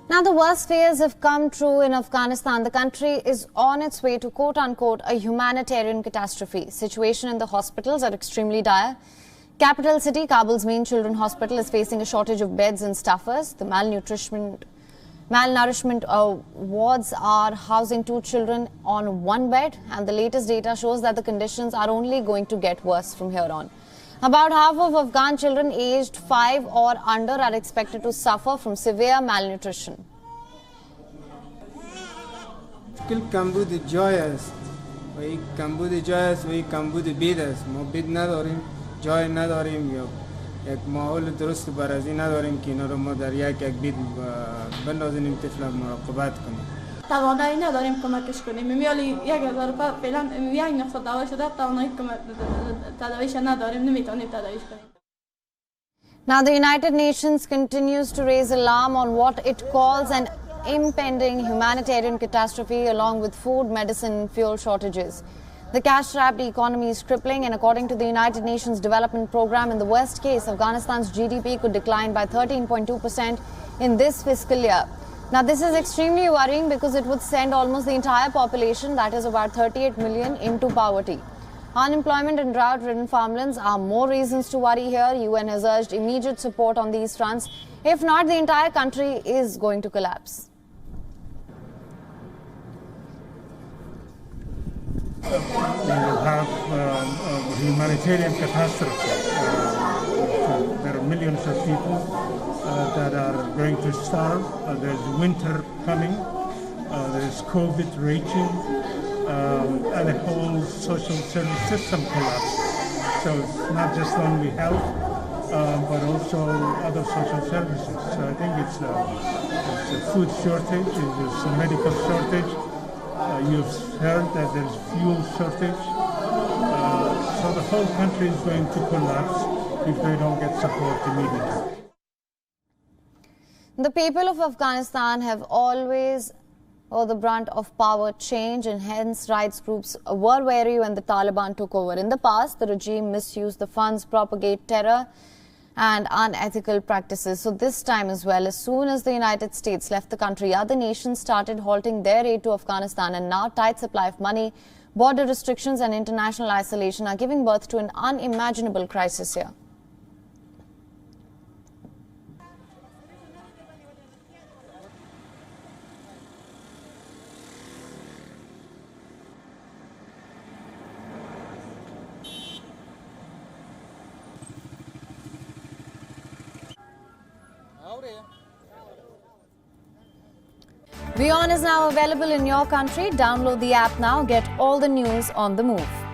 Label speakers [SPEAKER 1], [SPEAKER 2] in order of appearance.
[SPEAKER 1] Now, the worst fears have come true in Afghanistan. The country is on its way to quote-unquote a humanitarian catastrophe. Situation in the hospitals are extremely dire. Capital city, Kabul's main children's hospital is facing a shortage of beds and staffers. The malnourishment wards are housing 2 children on 1 bed, and the latest data shows that the conditions are only going to get worse from here on. About half of Afghan children aged 5 or under are expected to suffer from severe malnutrition.
[SPEAKER 2] کمبود جای است و این کمبود جای است و این کمبود بید است. ما بید نداریم، جای نداریم یا یک ماحول درست برازی نداریم که اینا رو ما در یک بید بندازیم طفل مراقبت کنیم.
[SPEAKER 3] توانایی نداریم کمکش کنیم. میالی 1000 فعلا یک نقطه دعوا شده، توانایی تداویش نداریم، نمیتونیم تداویش کنیم.
[SPEAKER 1] Now, the United Nations continues to raise alarm on what it calls an impending humanitarian catastrophe along with food, medicine and fuel shortages. The cash-strapped economy is crippling, and according to the United Nations Development Programme, in the worst case, Afghanistan's GDP could decline by 13.2% in this fiscal year. Now, this is extremely worrying because it would send almost the entire population, that is about 38 million, into poverty. Unemployment and drought-ridden farmlands are more reasons to worry here. UN has urged immediate support on these fronts. If not, the entire country is going to collapse.
[SPEAKER 4] We will have a humanitarian catastrophe. There are millions of people that are going to starve. There's winter coming. There is COVID raging, and the whole social service system collapse. So it's not just only health, but also other social services. So I think it's a food shortage, it's a medical shortage. You've heard that there's fuel shortage. So the whole country is going to collapse if they don't get support immediately.
[SPEAKER 1] The people of Afghanistan have always bore the brunt of power change, and hence rights groups were wary when the Taliban took over. In the past, the regime misused the funds, propagate terror and unethical practices. So this time as well, as soon as the United States left the country, other nations started halting their aid to Afghanistan, and now tight supply of money, border restrictions and international isolation are giving birth to an unimaginable crisis here. WION is now available in your country. Download the app now. Get all the news on the move.